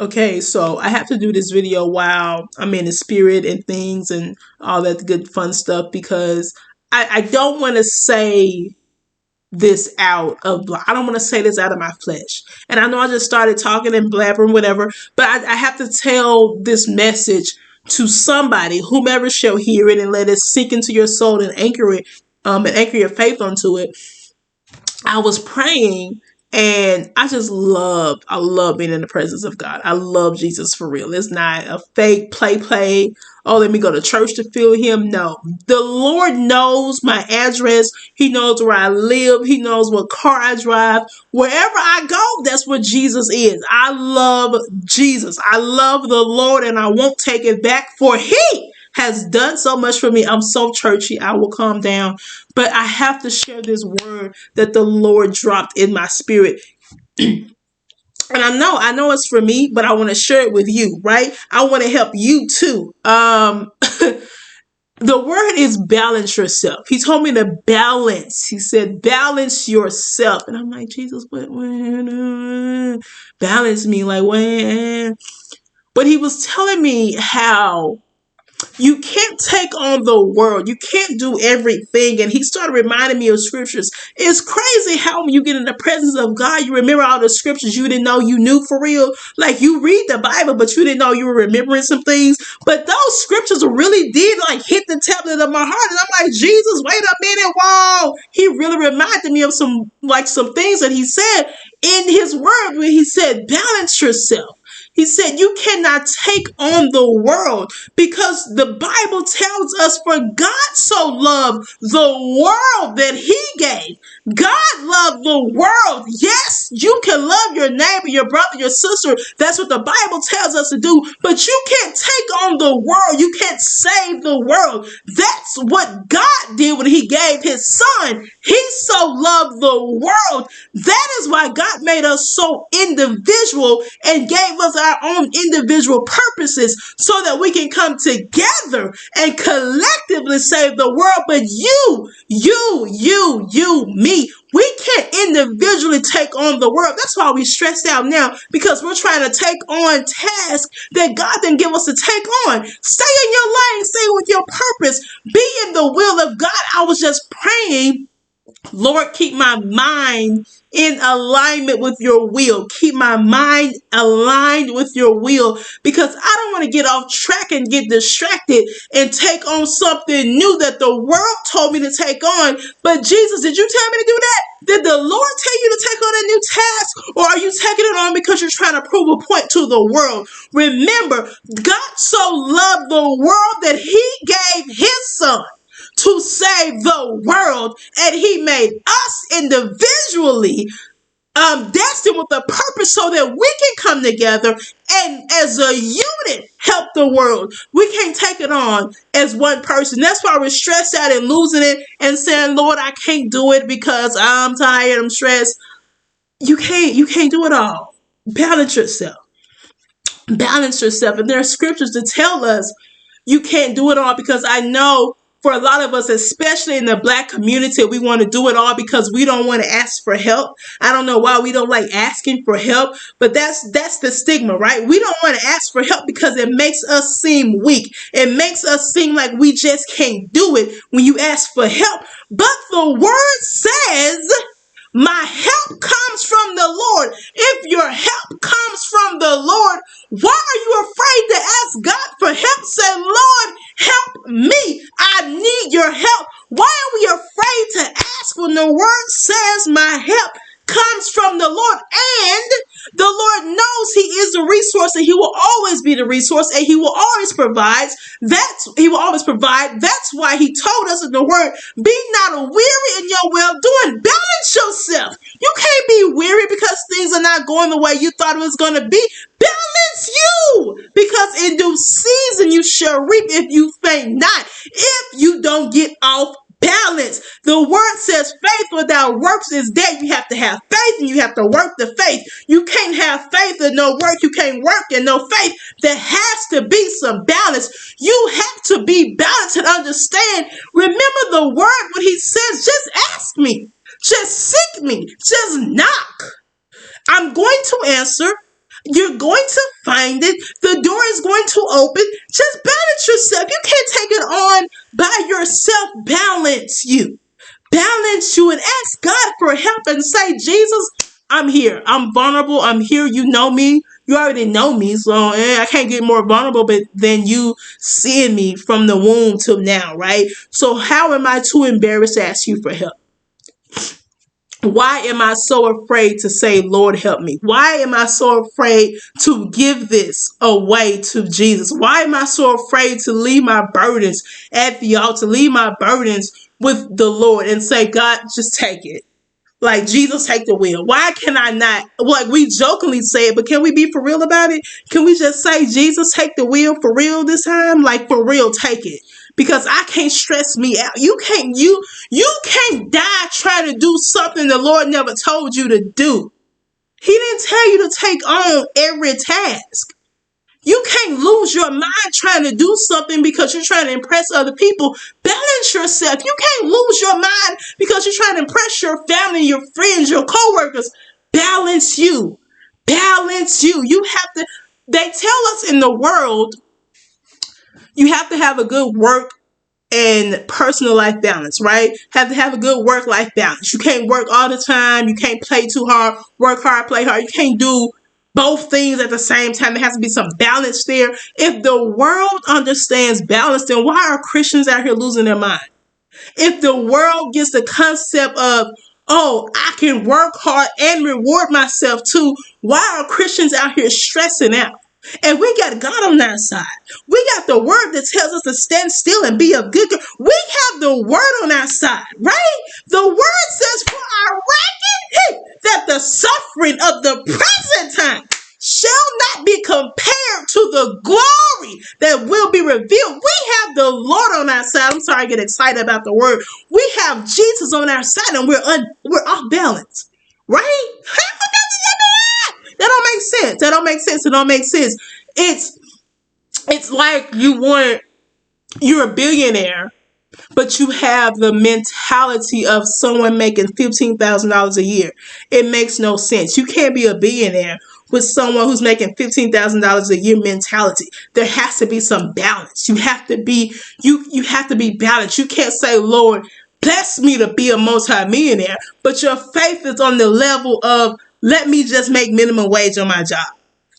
Okay, so I have to do this video while I'm in the spirit and things and all that good fun stuff because I don't want to say this out of I don't want to say this out of my flesh. And I know I just started talking and blabbering, whatever, but I have to tell this message to somebody, whomever shall hear it, and let it sink into your soul and anchor it, and anchor your faith onto it. I was praying and I love being in the presence of God. I love Jesus for real. It's not a fake play. Oh, let me go to church to feel him. No, the Lord knows my address. He knows where I live. He knows what car I drive. Wherever I go, that's where Jesus is. I love Jesus. I love the Lord and I won't take it back, for he has done so much for me. I'm so churchy. I will calm down. But I have to share this word that the Lord dropped in my spirit. And I know it's for me, but I want to share it with you, right? I want to help you too. The word is balance yourself. He told me to balance. He said, balance yourself. And I'm like, Jesus, what? Balance me like when? But he was telling me how you can't take on the world. You can't do everything. And he started reminding me of scriptures. It's crazy how when you get in the presence of God, you remember all the scriptures you didn't know you knew for real. Like you read the Bible, but you didn't know you were remembering some things. But those scriptures really did like hit the tablet of my heart. And I'm like, Jesus, wait a minute. Wow. He really reminded me of some things that he said in his word when he said, balance yourself. He said, you cannot take on the world because the Bible tells us, for God so loved the world that he gave. God loved the world. Yes, you can love your neighbor, your brother, your sister. That's what the Bible tells us to do. But you can't take on the world. You can't save the world. That's what God did when he gave his son. He so loved the world. That is why God made us so individual and gave us our own individual purposes so that we can come together and collectively save the world. But me, we can't individually take on the world. That's why we're stressed out now, because we're trying to take on tasks that God didn't give us to take on. Stay in your lane, stay with your purpose, be in the will of God. I was just praying, Lord, keep my mind in alignment with your will. Keep my mind aligned with your will, because I don't want to get off track and get distracted and take on something new that the world told me to take on. But Jesus, did you tell me to do that? Did the Lord tell you to take on a new task? Or are you taking it on because you're trying to prove a point to the world? Remember, God so loved the world that he gave his son to save the world, and he made us individually destined with a purpose so that we can come together and as a unit help the world. We can't take it on as one person. That's why we're stressed out and losing it and saying, Lord, I can't do it because I'm tired, I'm stressed. You can't do it all. Balance yourself. Balance yourself. And there are scriptures to tell us you can't do it all, because I know for a lot of us, especially in the Black community, we want to do it all because we don't want to ask for help. I don't know why we don't like asking for help, but that's the stigma, right? We don't want to ask for help because it makes us seem weak. It makes us seem like we just can't do it when you ask for help. But the word says, my help comes from the Lord. If your help comes from the Lord, why are you afraid to ask God for help? Say, Lord, help me. I need your help. Why are we afraid to ask when the word says my help comes from the Lord? And the Lord knows he is the resource, and he will always be the resource, and he will always provide. He will always provide. That's why he told us in the word, be not weary in your well-doing. Balance yourself. You can't be weary because things are not going the way you thought it was going to be. Balance you, because in due season you shall reap if you faint not, if you don't get off balance. The word says faith without works is dead. You have to have faith and you have to work the faith. You can't have faith and no work. You can't work and no faith. There has to be some balance. You have to be balanced and understand. Remember the word when he says, just ask me, just seek me, just knock. I'm going to answer. You're going to find it. The door is going to open. Just balance yourself. You can't take it on by yourself. Balance you. Balance you and ask God for help and say, Jesus, I'm here. I'm vulnerable. I'm here. You know me. You already know me. So I can't get more vulnerable than you seeing me from the womb till now, right? So how am I too embarrassed to ask you for help? Why am I so afraid to say, Lord, help me? Why am I so afraid to give this away to Jesus? Why am I so afraid to leave my burdens at the altar, leave my burdens with the Lord and say, God, just take it? Like, Jesus, take the wheel. Why can I not? Like, we jokingly say it, but can we be for real about it? Can we just say, Jesus, take the wheel for real this time? Like, for real, take it. Because I can't stress me out. You can't die trying to do something the Lord never told you to do. He didn't tell you to take on every task. You can't lose your mind trying to do something because you're trying to impress other people. Balance yourself. You can't lose your mind because you're trying to impress your family, your friends, your coworkers. Balance you. Balance you. You have to, they tell us in the world, you have to have a good work and personal life balance, right? Have to have a good work-life balance. You can't work all the time. You can't play too hard, work hard, play hard. You can't do both things at the same time. There has to be some balance there. If the world understands balance, then why are Christians out here losing their mind? If the world gets the concept of, oh, I can work hard and reward myself too, why are Christians out here stressing out? And we got God on our side. We got the word that tells us to stand still and be of good. We have the word on our side, right? The word says, for I reckon that the suffering of the present time shall not be compared to the glory that will be revealed. We have the Lord on our side. I'm sorry, I get excited about the word. We have Jesus on our side, and we're off balance, right? That don't make sense. That don't make sense. It don't make sense. It's like you're a billionaire, but you have the mentality of someone making $15,000 a year. It makes no sense. You can't be a billionaire with someone who's making $15,000 a year mentality. There has to be some balance. You have to be balanced. You can't say, Lord, bless me to be a multimillionaire, but your faith is on the level of, let me just make minimum wage on my job.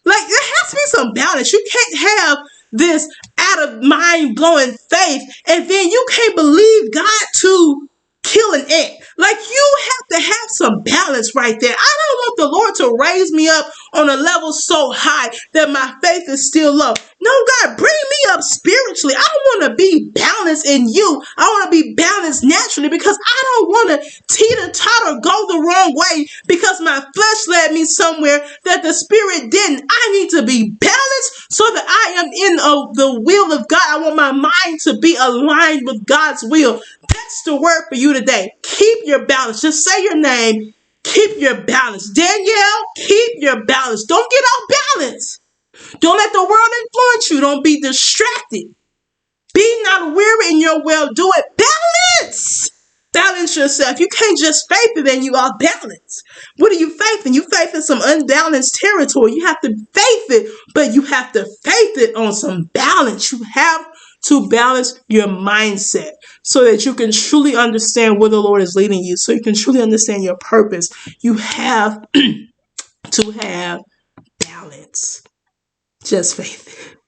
Like, there has to be some balance. You can't have this out of mind blowing faith and then you can't believe God to kill an ant. Like, you have to have some balance right there. I don't want the Lord to raise me up on a level so high that my faith is still low. No, God, bring me up spiritually. I want to be balanced in you. I want to be balanced naturally because I don't want to teeter-totter, go the wrong way because my flesh led me somewhere that the spirit didn't. I need to be balanced so that I am in the will of God. I want my mind to be aligned with God's will. That's the word for you today. Keep your balance. Just say your name. Keep your balance. Danielle, keep your balance. Don't get off balance. Don't let the world influence you. Don't be distracted. Be not weary in your well-doing. Balance. Balance yourself. You can't just faith it and you are balanced. What are you faithing? You faith in some unbalanced territory. You have to faith it, but you have to faith it on some balance. You have to balance your mindset so that you can truly understand where the Lord is leading you, so you can truly understand your purpose. You have to have balance. Just faith it.